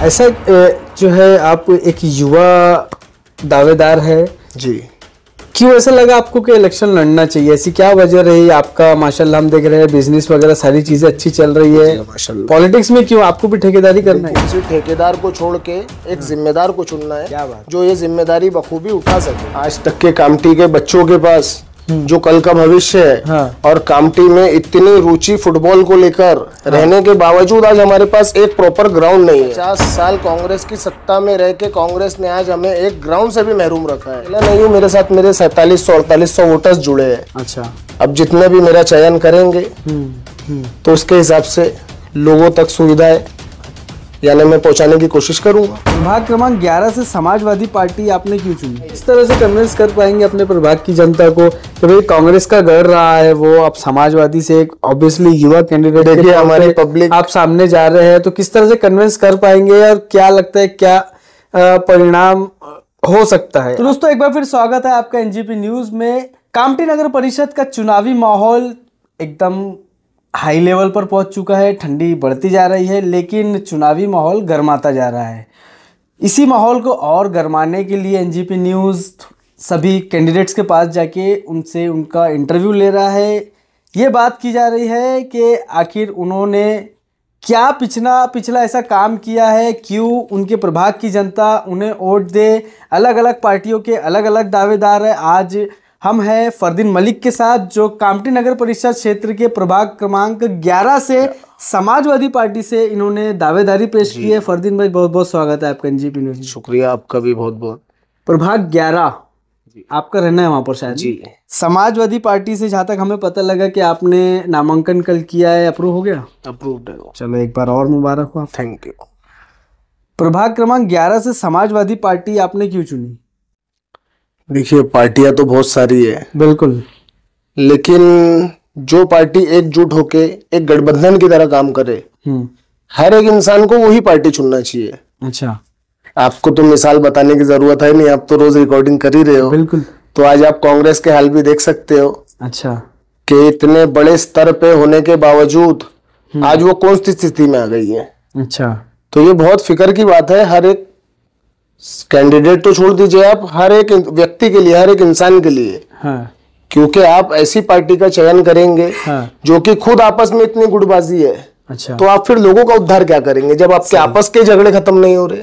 ऐसा जो है आप एक युवा दावेदार है जी, क्यों ऐसा लगा आपको कि इलेक्शन लड़ना चाहिए? ऐसी क्या वजह रही? आपका माशाल्लाह हम देख रहे हैं बिजनेस वगैरह सारी चीजें अच्छी चल रही है, पॉलिटिक्स में क्यों आपको भी ठेकेदारी करना है? किसी ठेकेदार को छोड़ के एक जिम्मेदार को चुनना है। क्या बात? जो ये जिम्मेदारी बखूबी उठा सके। आज तक के कामटी के बच्चों के पास जो कल का भविष्य है, हाँ। और कामटी में इतनी रुचि फुटबॉल को लेकर रहने के बावजूद आज हमारे पास एक प्रॉपर ग्राउंड नहीं है। 50 साल कांग्रेस की सत्ता में रह के कांग्रेस ने आज हमें एक ग्राउंड से भी महरूम रखा है। नहीं, मेरे साथ मेरे 4700-4800 वोटर्स जुड़े हैं। अच्छा, अब जितने भी मेरा चयन करेंगे तो उसके हिसाब से लोगों तक सुविधाएं यानी मैं पहुंचाने की कोशिश करूंगा। प्रभाग क्रमांक 11 से समाजवादी पार्टी आपने क्यों चुनी? इस तरह से कन्विंस कर पाएंगे अपने प्रभाग की जनता को कि भाई कांग्रेस का गढ़ रहा है वो, आप समाजवादी से एक ऑब्वियसली युवा कैंडिडेट देखिए हमारी पब्लिक आप सामने जा रहे हैं, तो किस तरह से कन्विंस कर पाएंगे और क्या लगता है क्या परिणाम हो सकता है? तो दोस्तों एक बार फिर स्वागत है आपका एनजीपी न्यूज में। कामटी नगर परिषद का चुनावी माहौल एकदम हाई लेवल पर पहुंच चुका है, ठंडी बढ़ती जा रही है, लेकिन चुनावी माहौल गर्माता जा रहा है। इसी माहौल को और गर्माने के लिए एनजीपी न्यूज़ सभी कैंडिडेट्स के पास जाके उनसे उनका इंटरव्यू ले रहा है। ये बात की जा रही है कि आखिर उन्होंने क्या पिछला ऐसा काम किया है, क्यों उनके प्रभाग की जनता उन्हें वोट दे। अलग अलग पार्टियों के अलग अलग दावेदार है। आज हम हैं फरदीन मलिक के साथ, जो कामटी नगर परिषद क्षेत्र के प्रभाग क्रमांक 11 से समाजवादी पार्टी से इन्होंने दावेदारी पेश की है। फरदीन भाई बहुत बहुत स्वागत है आपका एनजीपी न्यूज़। शुक्रिया आपका भी बहुत बहुत। प्रभाग 11 आपका रहना है वहाँ पर शायद जी। समाजवादी पार्टी से जहाँ तक हमें पता लगा कि आपने नामांकन कल किया है, अप्रूव हो गया? अप्रूव्ड है। चलो एक बार और मुबारक हो। Thank you. प्रभाग क्रमांक 11 से समाजवादी पार्टी आपने क्यों चुनी? देखिए पार्टियां तो बहुत सारी है बिल्कुल, लेकिन जो पार्टी एकजुट होके एक गठबंधन की तरह काम करे, हर एक इंसान को वही पार्टी चुनना चाहिए। अच्छा, आपको तो मिसाल बताने की जरूरत है नहीं, आप तो रोज रिकॉर्डिंग कर ही रहे हो। बिल्कुल। तो आज आप कांग्रेस के हाल भी देख सकते हो। अच्छा, कि इतने बड़े स्तर पे होने के बावजूद आज वो कौन सी स्थिति में आ गई है। अच्छा, तो ये बहुत फिक्र की बात है। हर एक कैंडिडेट तो छोड़ दीजिए, आप हर एक व्यक्ति के लिए, हर एक इंसान के लिए, हाँ। क्योंकि आप ऐसी पार्टी का चयन करेंगे, हाँ। जो कि खुद आपस में इतनी गुटबाजी है। अच्छा, तो आप फिर लोगों का उद्धार क्या करेंगे जब आपके आपस के झगड़े खत्म नहीं हो रहे?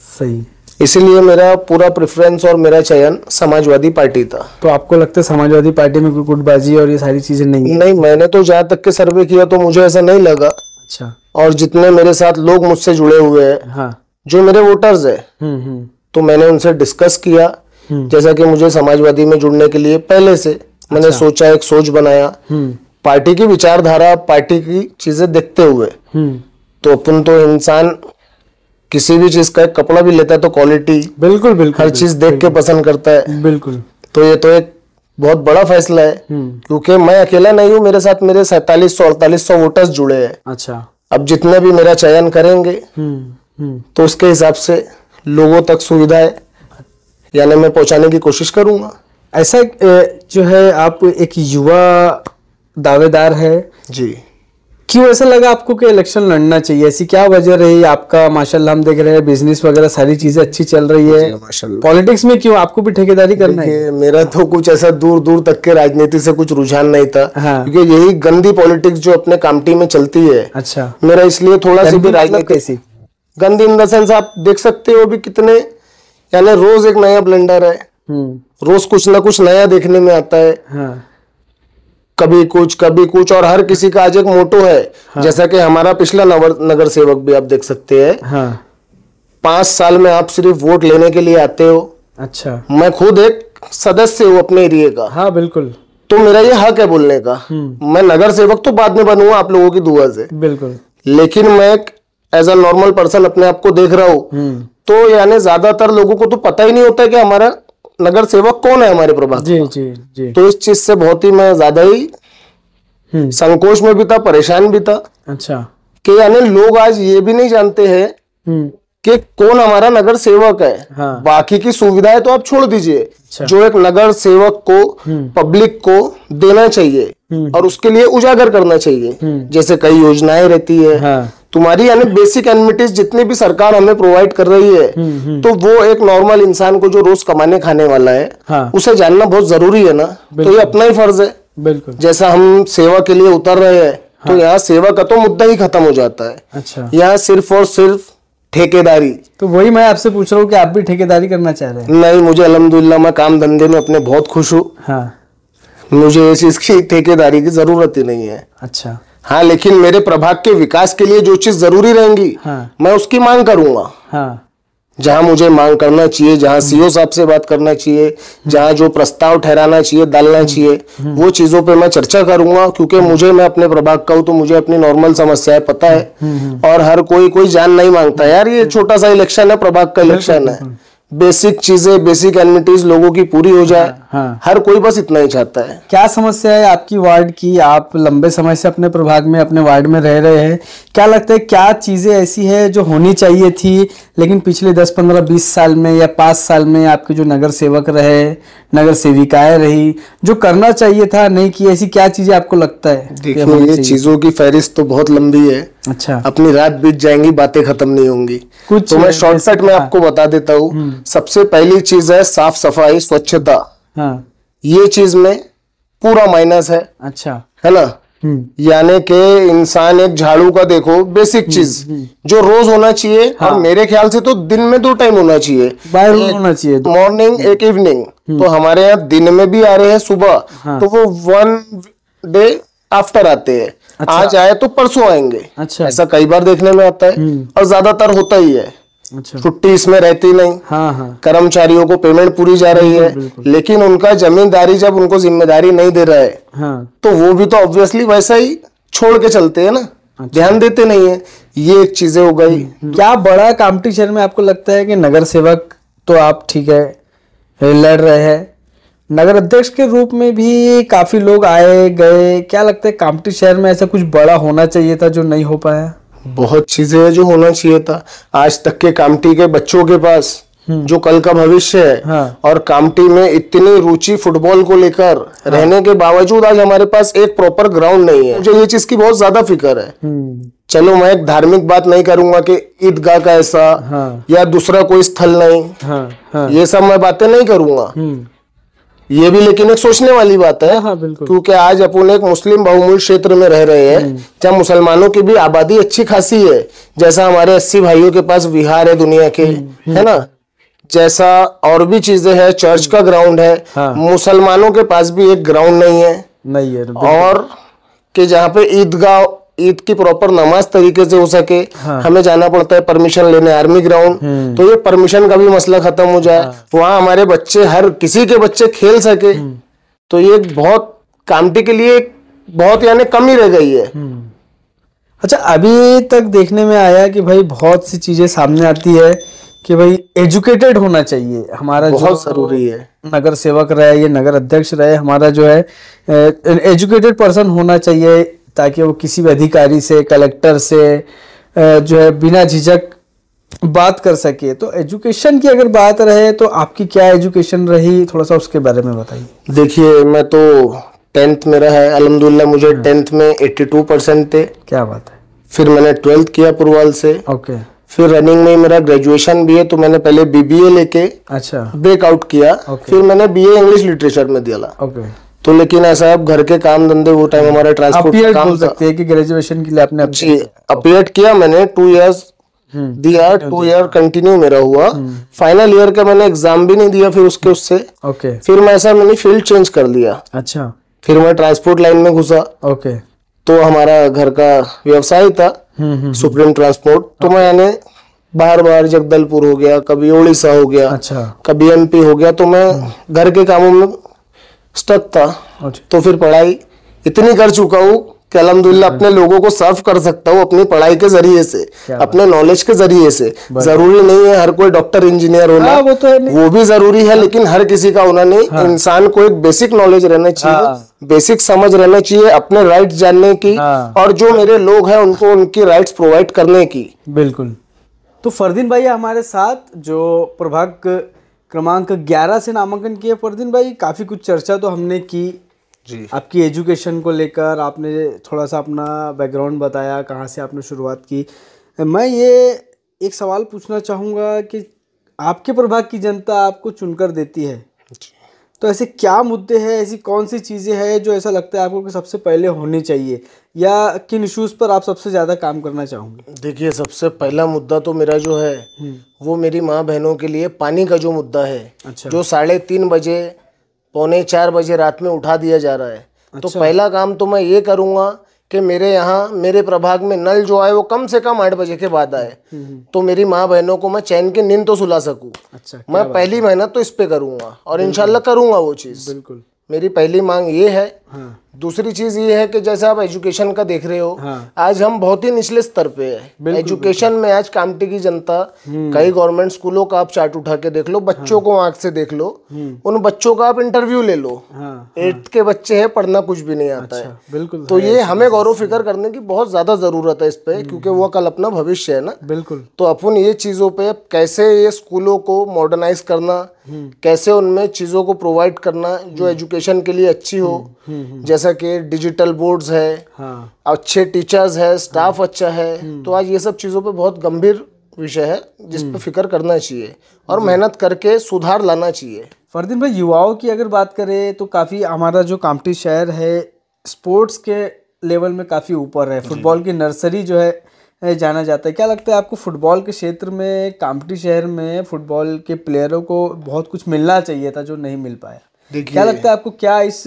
सही। इसलिए मेरा पूरा प्रेफरेंस और मेरा चयन समाजवादी पार्टी था। तो आपको लगता है समाजवादी पार्टी में कोई गुटबाजी और ये सारी चीजें नहीं है? नहीं, मैंने तो जहां तक के सर्वे किया तो मुझे ऐसा नहीं लगा। अच्छा, और जितने मेरे साथ लोग मुझसे जुड़े हुए हैं, हाँ। जो मेरे वोटर्स है, तो मैंने उनसे डिस्कस किया। जैसा कि मुझे समाजवादी में जुड़ने के लिए पहले से मैंने सोचा, एक सोच बनाया, पार्टी की विचारधारा, पार्टी की चीजें देखते हुए। तो अपन तो इंसान किसी भी चीज का एक कपड़ा भी लेता है तो क्वालिटी बिल्कुल हर चीज देख के पसंद करता है। बिल्कुल। तो ये तो एक बहुत बड़ा फैसला है, क्योंकि मैं अकेला नहीं हूँ, मेरे साथ मेरे 4700-4800 वोटर्स जुड़े हैं। अच्छा, अब जितने भी मेरा चयन करेंगे तो उसके हिसाब से लोगों तक सुविधाएं यानी मैं पहुंचाने की कोशिश करूंगा। ऐसा जो है आप एक युवा दावेदार है जी, क्यों ऐसा लगा आपको कि इलेक्शन लड़ना चाहिए? ऐसी क्या वजह रही? आपका माशाल्लाह हम देख रहे हैं बिजनेस वगैरह सारी चीजें अच्छी चल रही है, पॉलिटिक्स में क्यों आपको भी ठेकेदारी करना है? मेरा तो कुछ ऐसा दूर दूर तक के राजनीति से कुछ रुझान नहीं था, हाँ। क्योंकि यही गंदी पॉलिटिक्स जो अपने कामटी में चलती है। अच्छा, मेरा इसलिए थोड़ा सी भी राजनीति गंदी इन द सेंस आप देख सकते हो भी कितने, यानी रोज एक नया ब्लेंडर है, रोज कुछ ना कुछ नया देखने में आता है, हाँ। कभी कुछ और हर किसी का आज एक मोटो है, हाँ। जैसा कि हमारा पिछला नगर सेवक भी आप देख सकते हैं, हाँ। 5 साल में आप सिर्फ वोट लेने के लिए आते हो। अच्छा, मैं खुद एक सदस्य हूँ अपने एरिया का, हाँ बिल्कुल। तो मेरा ये हक है बोलने का। मैं नगर सेवक तो बाद में बनूंगा आप लोगों की दुआ से, बिल्कुल, लेकिन मैं एज अ नॉर्मल पर्सन अपने आप को देख रहा हूँ। तो यानी ज्यादातर लोगों को तो पता ही नहीं होता कि हमारा नगर सेवक कौन है हमारे प्रभाग। जी जी जी। तो इस चीज से बहुत ही मैं ज्यादा ही संकोच में भी था, परेशान भी था। अच्छा, कि यानी लोग आज ये भी नहीं जानते हैं कि कौन हमारा नगर सेवक है। हाँ। बाकी की सुविधाएं तो आप छोड़ दीजिए, अच्छा। जो एक नगर सेवक को पब्लिक को देना चाहिए और उसके लिए उजागर करना चाहिए, जैसे कई योजनाएं रहती है, हाँ। तुम्हारी यानी बेसिक एमिनिटीज जितनी भी सरकार हमें प्रोवाइड कर रही है, तो वो एक नॉर्मल इंसान को जो रोज कमाने खाने वाला है, हाँ, उसे जानना बहुत जरूरी है ना। तो ये अपना ही फर्ज है। बिल्कुल। जैसा हम सेवा के लिए उतर रहे हैं, हाँ, तो यहाँ सेवा का तो मुद्दा ही खत्म हो जाता है। अच्छा। यहाँ सिर्फ और सिर्फ ठेकेदारी। तो वही मैं आपसे पूछ रहा हूँ कि आप भी ठेकेदारी करना चाह रहे हैं? नहीं, मुझे अल्हम्दुलिल्लाह मैं काम धंधे में अपने बहुत खुश हूँ। हाँ। मुझे इस चीज की ठेकेदारी की जरूरत ही नहीं है। अच्छा। हाँ, लेकिन मेरे प्रभाग के विकास के लिए जो चीज जरूरी रहेंगी, हाँ, मैं उसकी मांग करूंगा। हाँ। जहां मुझे मांग करना चाहिए, जहां सीओ साहब से बात करना चाहिए, जहां जो प्रस्ताव ठहराना चाहिए, डालना चाहिए, वो चीजों पे मैं चर्चा करूंगा। क्योंकि मैं अपने प्रभाग का हूं, तो मुझे अपनी नॉर्मल समस्याएं पता है। और हर कोई जान नहीं मांगता यार, ये छोटा सा इलेक्शन है, प्रभाग का इलेक्शन है। बेसिक चीजें, बेसिक एमिनिटीज लोगों की पूरी हो जाए। हाँ। हर कोई बस इतना ही चाहता है। क्या समस्या है आपकी वार्ड की? आप लंबे समय से अपने प्रभाग में, अपने वार्ड में रह रहे हैं। क्या लगता है क्या चीजें ऐसी है जो होनी चाहिए थी, लेकिन पिछले 10, 15, 20 साल में या 5 साल में आपके जो नगर सेवक रहे, नगर सेविकाएं रही, जो करना चाहिए था नहीं की? ऐसी क्या चीजें आपको लगता है? देखिए, ये चीजों की फहरिस्त तो बहुत लंबी है। अच्छा। अपनी रात बीत जाएंगी, बातें खत्म नहीं होंगी। कुछ तो मैं शॉर्टकट में आपको बता देता हूँ। सबसे पहली चीज है साफ सफाई, स्वच्छता। हाँ। ये चीज में पूरा माइनस है। अच्छा। है ना? यानी कि इंसान एक झाड़ू का देखो, बेसिक चीज जो रोज होना चाहिए। हाँ। और मेरे ख्याल से तो दिन में 2 टाइम होना चाहिए, होना चाहिए, मॉर्निंग एक इवनिंग। तो हमारे यहाँ दिन में भी आ रहे हैं सुबह। हाँ। तो वो 1 डे आफ्टर आते हैं। अच्छा। आज आए तो परसों आएंगे। अच्छा। ऐसा कई बार देखने में आता है और ज्यादातर होता ही है। अच्छा। छुट्टी इसमें रहती नहीं। हाँ हाँ। कर्मचारियों को पेमेंट पूरी जा रही है, लेकिन उनका जमींदारी जब उनको जिम्मेदारी नहीं दे रहा है, हाँ, तो वो भी तो ऑब्वियसली वैसा ही छोड़ के चलते हैं ना। अच्छा। ध्यान देते नहीं है। ये एक चीजें हो गई। क्या बड़ा कामटी शहर में आपको लगता है कि नगर सेवक तो आप ठीक है लड़ रहे हैं, नगर अध्यक्ष के रूप में भी काफी लोग आए गए, क्या लगता है कामटी शहर में ऐसा कुछ बड़ा होना चाहिए था जो नहीं हो पाया? बहुत चीजें हैं जो होना चाहिए था। आज तक के कामटी के बच्चों के पास जो कल का भविष्य है, हाँ, और कामटी में इतनी रुचि फुटबॉल को लेकर, हाँ, रहने के बावजूद आज हमारे पास एक प्रॉपर ग्राउंड नहीं है। मुझे ये चीज की बहुत ज्यादा फिक्र है। चलो, मैं एक धार्मिक बात नहीं करूंगा कि ईदगाह का ऐसा, हाँ, या दूसरा कोई स्थल नहीं, हाँ, हाँ, ये सब मैं बातें नहीं करूंगा। ये भी लेकिन एक सोचने वाली बात है। हाँ, बिल्कुल। क्योंकि आज अपन एक मुस्लिम बहुमूल्य क्षेत्र में रह रहे हैं, जहाँ मुसलमानों की भी आबादी अच्छी खासी है। जैसा हमारे 80 भाइयों के पास विहार है दुनिया के, है ना, जैसा और भी चीजें हैं, चर्च का ग्राउंड है। हाँ। मुसलमानों के पास भी एक ग्राउंड नहीं है। और कि जहाँ पे ईद की प्रॉपर नमाज तरीके से हो सके, हाँ, हमें जाना पड़ता है परमिशन लेने आर्मी ग्राउंड। तो ये परमिशन का भी मसला खत्म हो जाए। हाँ। वहां हमारे बच्चे, हर किसी के बच्चे खेल सके। तो ये बहुत कामटी के लिए बहुत यानी कमी रह गई है। अच्छा, अभी तक देखने में आया कि भाई बहुत सी चीजें सामने आती है कि भाई एजुकेटेड होना चाहिए हमारा, बहुत जरूरी है। नगर सेवक रहे, ये नगर अध्यक्ष रहे, हमारा जो है एजुकेटेड पर्सन होना चाहिए, ताकि वो किसी भी अधिकारी से, कलेक्टर से जो है बिना झिझक बात कर सके। तो एजुकेशन की अगर बात रहे तो आपकी क्या एजुकेशन रही, थोड़ा सा उसके बारे में बताइए। देखिए, मैं तो 10th मेरा है अल्हम्दुलिल्लाह। मुझे 10th में 82% थे। क्या बात है। फिर मैंने 12th किया पुरवाल से। ओके। फिर रनिंग में मेरा ग्रेजुएशन भी है, तो मैंने पहले BBA लेके, अच्छा, ब्रेकआउट किया। फिर मैंने BA इंग्लिश लिटरेचर में दिया। ओके। तो लेकिन ऐसा अब घर के काम धंधे, वो टाइम हमारा ट्रांसपोर्ट का काम बोल सकते हैं कि ग्रेजुएशन के लिए आपने अपीयर्ड किया। मैंने 2 इयर्स दिया, 2 ईयर कंटिन्यू मेरा हुआ। फाइनल ईयर का मैंने एग्जाम भी नहीं दिया फिर उससे। ओके। फिर मैंने फील्ड चेंज कर लिया। अच्छा। फिर मैं ट्रांसपोर्ट लाइन में घुसा। ओके। तो हमारा घर का व्यवसाय था सुप्रीम ट्रांसपोर्ट। तो मैं यानी बाहर जगदलपुर हो गया, कभी उड़ीसा हो गया, अच्छा, कभी MP हो गया। तो मैं घर के कामों में स्टक था। तो फिर पढ़ाई इतनी कर चुका हूँ कि अल्हम्दुलिल्लाह अपने लोगों को सर्व कर सकता हूँ अपनी पढ़ाई के जरिए से, अपने नॉलेज के जरिए से। जरूरी नहीं है हर कोई डॉक्टर इंजीनियर होना, वो तो है, वो भी जरूरी है, लेकिन हर किसी का होना नहीं। हाँ। इंसान को एक बेसिक नॉलेज रहना चाहिए। हाँ। बेसिक समझ रहना चाहिए अपने राइट्स जानने की। हाँ। और जो मेरे लोग हैं उनको उनकी राइट्स प्रोवाइड करने की। बिल्कुल। तो फरदीन भाई हमारे साथ जो प्रभाग क्रमांक 11 से नामांकन किए। फरदीन भाई, काफ़ी कुछ चर्चा तो हमने की जी, आपकी एजुकेशन को लेकर। आपने थोड़ा सा अपना बैकग्राउंड बताया, कहाँ से आपने शुरुआत की। मैं ये एक सवाल पूछना चाहूँगा कि आपके प्रभाग की जनता आपको चुनकर देती है, तो ऐसे क्या मुद्दे हैं, ऐसी कौन सी चीज़ें हैं जो ऐसा लगता है आपको कि सबसे पहले होनी चाहिए, या किन इश्यूज़ पर आप सबसे ज़्यादा काम करना चाहोगे? देखिए, सबसे पहला मुद्दा तो मेरा जो है वो मेरी माँ बहनों के लिए पानी का जो मुद्दा है। अच्छा। जो 3:30 बजे, 3:45 बजे रात में उठा दिया जा रहा है। अच्छा। तो पहला काम तो मैं ये करूँगा कि मेरे यहाँ, मेरे प्रभाग में नल जो आए वो कम से कम 8 बजे के बाद आए, तो मेरी माँ बहनों को मैं चैन की नींद तो सुला सकूं। अच्छा, मैं पहली मेहनत तो इस पे करूंगा और इंशाल्लाह करूंगा वो चीज़। बिल्कुल, मेरी पहली मांग ये है। हाँ। दूसरी चीज़ ये है कि जैसे आप एजुकेशन का देख रहे हो। हाँ। आज हम बहुत ही निचले स्तर पे है एजुकेशन में। आज कामटी की जनता, कई गवर्नमेंट स्कूलों का आप चार्ट उठा के देख लो, बच्चों को आंख से देख लो, उन बच्चों का आप इंटरव्यू ले लो। 8th के बच्चे हैं, पढ़ना कुछ भी नहीं आता है। बिल्कुल। तो ये हमें गौरव फिक्र करने की बहुत ज्यादा जरूरत है इस पे, क्योंकि वो कल अपना भविष्य है ना। बिल्कुल। तो अपन ये चीजों पे कैसे ये स्कूलों को मॉडर्नाइज करना, कैसे उनमें चीजों को प्रोवाइड करना जो एजुकेशन के लिए अच्छी हो, जैसा कि डिजिटल बोर्ड्स है। हाँ। अच्छे टीचर्स है, स्टाफ अच्छा है। तो आज ये सब चीज़ों पे बहुत गंभीर विषय है जिस पे फिक्र करना चाहिए और मेहनत करके सुधार लाना चाहिए। फरदीन भाई, युवाओं की अगर बात करें तो काफ़ी हमारा जो कामटी शहर है स्पोर्ट्स के लेवल में काफ़ी ऊपर है। फुटबॉल की नर्सरी जो है जाना जाता है। क्या लगता है आपको फुटबॉल के क्षेत्र में, कामटी शहर में फुटबॉल के प्लेयरों को बहुत कुछ मिलना चाहिए था जो नहीं मिल पाया? क्या लगता है आपको, क्या इस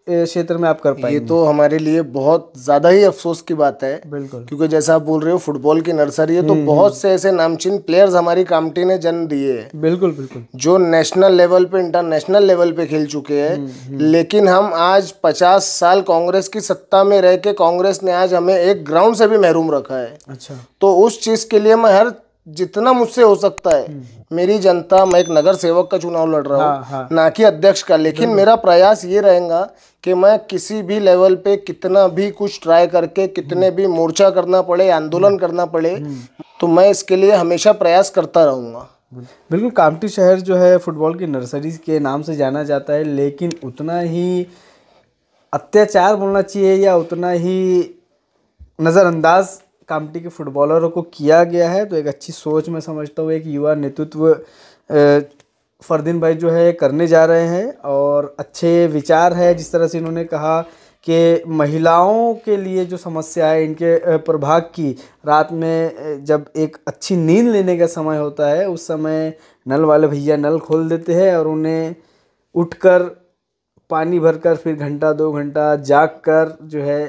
क्षेत्र में आप कर पाएंगे? ये तो हमारे लिए बहुत ज़्यादा ही अफसोस की बात है। बिल्कुल। क्योंकि जैसा आप बोल रहे हो फुटबॉल की नर्सरी है, तो बहुत से ऐसे नामचीन प्लेयर्स हमारी कामटी ने जन्म दिए हैं। बिल्कुल बिल्कुल। जो नेशनल लेवल पे, इंटरनेशनल लेवल पे खेल चुके हैं। लेकिन हम आज 50 साल कांग्रेस की सत्ता में रह के कांग्रेस ने आज हमें एक ग्राउंड से भी महरूम रखा है। अच्छा। तो उस चीज़ के लिए मैं जितना मुझसे हो सकता है, मेरी जनता, मैं एक नगर सेवक का चुनाव लड़ रहा हूँ। हाँ। ना कि अध्यक्ष का, लेकिन मेरा प्रयास ये रहेगा कि मैं किसी भी लेवल पे कितना भी कुछ ट्राई करके, कितने भी मोर्चा करना पड़े, आंदोलन करना पड़े, तो मैं इसके लिए हमेशा प्रयास करता रहूँगा। बिल्कुल। कामटी शहर जो है फुटबॉल की नर्सरी के नाम से जाना जाता है, लेकिन उतना ही अत्याचार बोलना चाहिए या उतना ही नज़रअंदाज कामटी के फुटबॉलरों को किया गया है। तो एक अच्छी सोच मैं समझता हूँ, एक युवा नेतृत्व फरदीन भाई जो है करने जा रहे हैं, और अच्छे विचार है। जिस तरह से इन्होंने कहा कि महिलाओं के लिए जो समस्या है इनके प्रभाग की, रात में जब एक अच्छी नींद लेने का समय होता है, उस समय नल वाले भैया नल खोल देते हैं और उन्हें उठकर पानी भरकर फिर घंटा 2 घंटा जाग कर जो है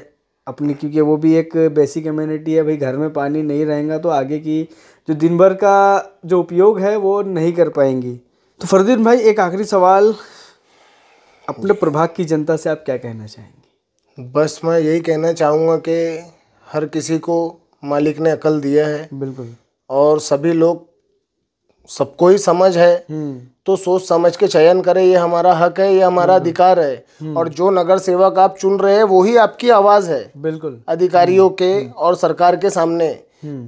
अपनी, क्योंकि वो भी एक बेसिक कम्युनिटी है भाई, घर में पानी नहीं रहेगा तो आगे की जो दिन भर का जो उपयोग है वो नहीं कर पाएंगी। तो फरदीन भाई, एक आखिरी सवाल, अपने प्रभाग की जनता से आप क्या कहना चाहेंगे? बस मैं यही कहना चाहूँगा कि हर किसी को मालिक ने अकल दिया है। बिल्कुल। और सभी लोग, सबको ही समझ है, तो सोच समझ के चयन करें। ये हमारा हक है, ये हमारा अधिकार है। और जो नगर सेवक आप चुन रहे हैं वही आपकी आवाज़ है। बिल्कुल। अधिकारियों के और सरकार के सामने।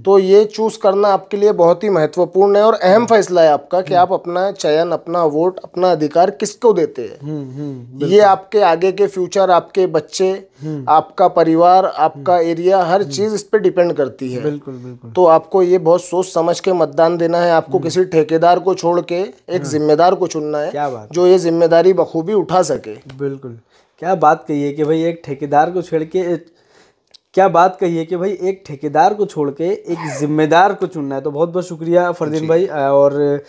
तो ये चूज करना आपके लिए बहुत ही महत्वपूर्ण है और अहम फैसला है आपका कि आप अपना चयन, अपना वोट, अपना अधिकार किसको देते हैं। ये आपके आगे के फ्यूचर, आपके बच्चे, आपका परिवार, आपका एरिया, हर चीज इस पे डिपेंड करती है। बिल्कुल बिल्कुल। तो आपको ये बहुत सोच समझ के मतदान देना है। आपको किसी ठेकेदार को छोड़ के एक जिम्मेदार को चुनना है जो ये जिम्मेदारी बखूबी उठा सके। बिल्कुल। क्या बात कही है कि भाई एक ठेकेदार को छोड़ के, क्या बात कही है कि भाई एक ठेकेदार को छोड़ के एक जिम्मेदार को चुनना है। तो बहुत बहुत शुक्रिया फरदीन भाई, और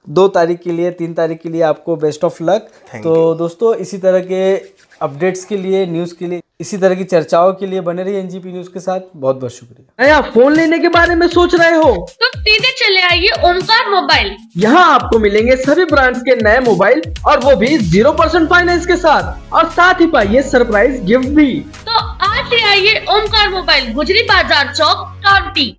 2 तारीख के लिए, 3 तारीख के लिए आपको बेस्ट ऑफ लक। तो दोस्तों, इसी तरह के अपडेट्स के लिए, न्यूज़ के लिए, इसी तरह की चर्चाओं के लिए बने रहिए एनजीपी न्यूज़ के साथ। बहुत बहुत शुक्रिया। नया फोन लेने के बारे में सोच रहे हो तो सीधे चले आइए ओमकार मोबाइल। यहाँ आपको मिलेंगे सभी ब्रांड्स के नए मोबाइल, और वो भी 0% फाइनेंस के साथ, और साथ ही पाइए सरप्राइज गिफ्ट भी। तो आज ही आइए ओमकार मोबाइल, गुजरी बाजार चौक, कामटी।